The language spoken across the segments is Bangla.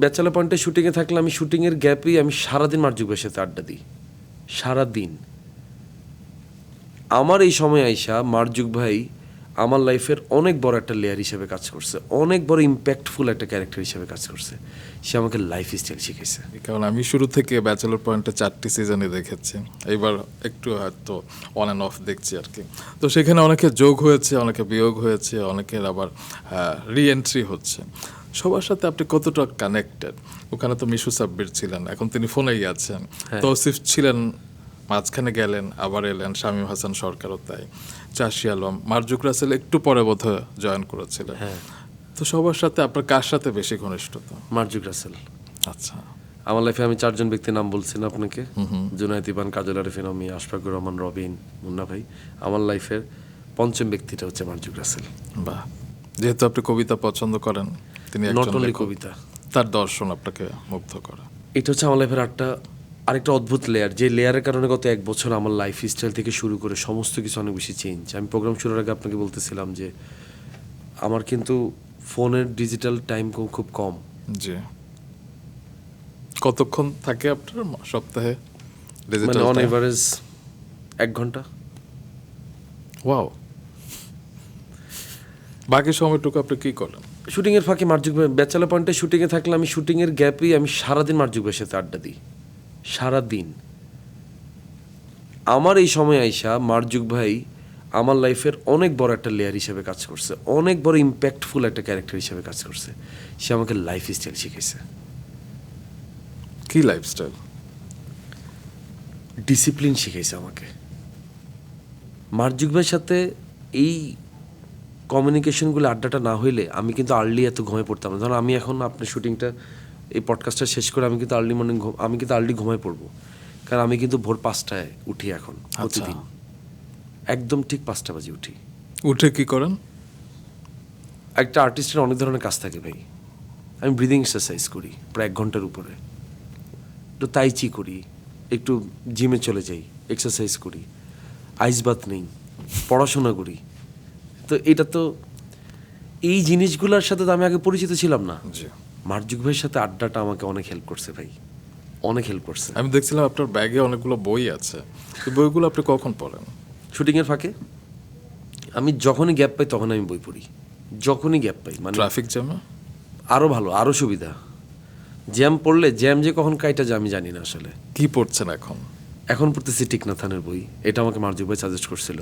ব্যাচেলর পয়েন্টে শুটিংয়ে থাকলে আমি শুটিংয়ের গ্যাপেই আমি সারাদিন মার্জুক ভাইয়ের সাথে আড্ডা দিই, সারাদিন। আমার এই সময় আইসা মার্জুক ভাই আমার লাইফের অনেক বড় একটা লেয়ার হিসেবে কাজ করছে, অনেক বড় ইম্প্যাক্টফুল একটা ক্যারেক্টার হিসেবে কাজ করছে। সে আমাকে লাইফ স্টাইল শিখেছে। কারণ আমি শুরু থেকে ব্যাচেলর পয়েন্টে 4টি সিজনে দেখেছি, এবার একটু হয়তো অন অ্যান্ড অফ দেখছি আর কি। তো সেখানে অনেকে যোগ হয়েছে, অনেকে বিয়োগ হয়েছে, অনেকের আবার রি এন্ট্রি হচ্ছে। সবার সাথে আপনি কতটা কানেক্টেড? ওখানে তো মিশু সাব্বির ছিলেন, এখন তিনি ফোনেই আছেন। তৌসিফ ছিলেন, মাঝখানে গেলেন, আবার এলেন। শামীম হাসান সরকারও তাই, চাষি আলম, মার্জুক রাসেল একটু পরে বোধহয় জয়েন করেছিলেন। তো সবার সাথে আপনার কার সাথে বেশি ঘনিষ্ঠতা? মার্জুক রাসেল। আচ্ছা, আমার লাইফে আমি 4জন ব্যক্তির নাম বলছি না আপনাকে, জুনায়েদ ইবান, কাজল আরিফিন, আমি, আশফাকুর রহমান, রবিন, মুন্না ভাই। আমার লাইফের 5ম ব্যক্তিটা হচ্ছে মার্জুক রাসেল। বাহ। যেহেতু আপনি কবিতা পছন্দ করেন, তিনি নট একজন অনলি লেখক, কবিতা, তার দর্শন আপনাকে মুগ্ধ করে। এটা হচ্ছে আমার লাইফের আরেকটা অদ্ভুত লেয়ার, যে লেয়ারের কারণে গত 1 বছর আমার লাইফ স্টাইল থেকে শুরু করে সমস্ত কিছু অনেক বেশি চেঞ্জ। আমি প্রোগ্রাম শুরুর আগে আপনাকে বলতেছিলাম যে আমার কিন্তু ফোনের ডিজিটাল টাইম খুব কম। জি। কতক্ষণ থাকে আপনার সপ্তাহে মানে ডিজিটাল অন টাইম? এভারেজ 1 ঘন্টা। ওয়াও। বাকি সময়টুকু আপনি কি করেন? শুটিংয়ের ফাঁকে মার্জুক ভাই, ব্যাচেলর পয়েন্টে শুটিংয়ে থাকলে আমি শুটিংয়ের গ্যাপেই আমি সারাদিন মার্জুক ভাইয়ের সাথে আড্ডা দিই, সারাদিন। আমার এই সময় আইসা মার্জুক ভাই আমার লাইফের অনেক বড় একটা লেয়ার হিসেবে কাজ করছে, অনেক বড় ইম্প্যাক্টফুল একটা ক্যারেক্টার হিসেবে কাজ করছে। সে আমাকে লাইফ স্টাইল শিখেছে। কি লাইফস্টাইল? ডিসিপ্লিন শিখেছে আমাকে। মার্জুক ভাইয়ের সাথে এই কমিউনিকেশনগুলো, আড্ডাটা না হইলে আমি কিন্তু আর্লি এত ঘুমায় পড়তাম না। ধরুন আমি এখন আপনার শুটিংটা, এই পডকাস্টটা শেষ করে আমি কিন্তু আর্লি মর্নিং আমি কিন্তু আর্লি ঘুমায় পড়বো, কারণ আমি কিন্তু ভোর 5টায় উঠি এখন প্রতিদিন। একদম ঠিক 5টা বাজে উঠি। উঠে কি করেন? একটা আর্টিস্টের অনেক ধরনের কাজ থাকে ভাই। আমি ব্রিদিং এক্সারসাইজ করি প্রায় 1 ঘন্টার উপরে, একটু তাইচি করি, একটু জিমে চলে যাই, এক্সারসাইজ করি, আইস বাথ নেই, পড়াশোনা করি। তো এটা তো, এই জিনিসগুলোর সাথে তো আমি আগে পরিচিত ছিলাম না। জি। মার্জুক ভাইয়ের সাথে আড্ডাটা আমাকে অনেক হেল্প করছে ভাই, অনেক হেল্প করছে। আমি দেখছিলাম আপনার ব্যাগে অনেকগুলো বই আছে, তো বইগুলো আপনি কখন পড়েন? শুটিংয়ের ফাঁকে আমি যখনই গ্যাপ পাই তখন আমি বই পড়ি, যখনই গ্যাপ পাই। মানে ট্রাফিক জ্যামে? আরও ভালো, আরও সুবিধা। জ্যাম পড়লে, জ্যাম যে কখন কাইটা যায় আমি জানি না আসলে। কি পড়ছেন এখন? এখন পড়তেছি টিকনা থানের বই, এটা আমাকে মার্জুক ভাই সাজেস্ট করছিল।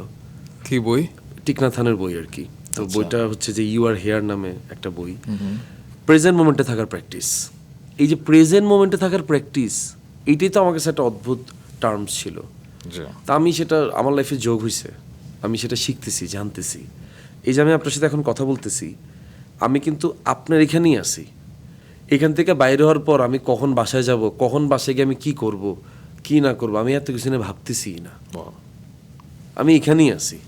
কি বই? টিকনা থানের বই আর কি। তো বইটা হচ্ছে যে ইউ আর হেয়ার নামে একটা বই। প্রেজেন্ট মোমেন্টে থাকার প্র্যাকটিস। এই যে প্রেজেন্ট মোমেন্টে থাকার প্র্যাকটিস, এইটাই তো আমার কাছে একটা অদ্ভুত টার্মস ছিল। তা আমি সেটা আমার লাইফে যোগ হয়েছে, আমি সেটা শিখতেছি, জানতেছি। এই যে আমি আপনার সাথে এখন কথা বলতেছি, আমি কিন্তু আপনার এখানেই আছি। এখান থেকে বাইরে হওয়ার পর আমি কখন বাসায় যাব, কখন বাসায় গিয়ে আমি কী করব, কী না করবো, আমি এত কিছু নিয়ে ভাবতেছি না। আমি এখানেই আছি।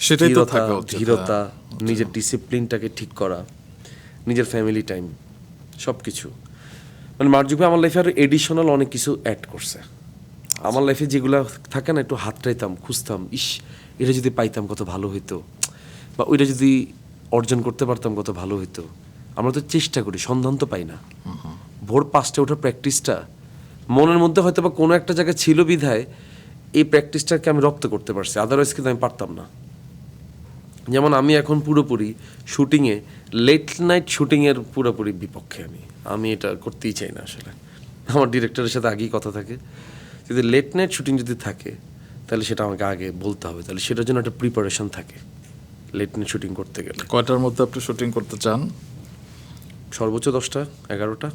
সেটাই তো থাকা উচিত। ধীরতা, নিজের ডিসিপ্লিনটাকে ঠিক করা, নিজের ফ্যামিলি টাইম, সব কিছু। মানে মার্জুক ভাই আমার লাইফে আরও এডিশনাল অনেক কিছু অ্যাড করছে। আমার লাইফে যেগুলো থাকে না, একটু হাতটাইতাম, খুঁজতাম, ইস এটা যদি পাইতাম কত ভালো হইতো, বা ওইটা যদি অর্জন করতে পারতাম কত ভালো হইতো। আমরা তো চেষ্টা করি, সন্ধান তো পাই না। ভোর 5টায় ওঠার প্র্যাকটিসটা মনের মধ্যে হয়তো বা কোনো একটা জায়গায় ছিল বিধায় এই প্র্যাকটিসটাকে আমি রপ্ত করতে পারছি, আদারওয়াইজ কিন্তু আমি পারতাম না। যেমন আমি এখন পুরোপুরি শুটিংয়ে, লেট নাইট শুটিংয়ের পুরোপুরি বিপক্ষে। আমি এটা করতেই চাই না আসলে। আমার ডিরেক্টরের সাথে আগেই কথা থাকে, যদি লেট নাইট শুটিং যদি থাকে তাহলে সেটা আমাকে আগে বলতে হবে, তাহলে সেটার জন্য একটা প্রিপারেশন থাকে লেট নাইট শুটিং করতে গেলে। কয়টার মধ্যে আপনি শুটিং করতে চান? সর্বোচ্চ 10টা 11টা।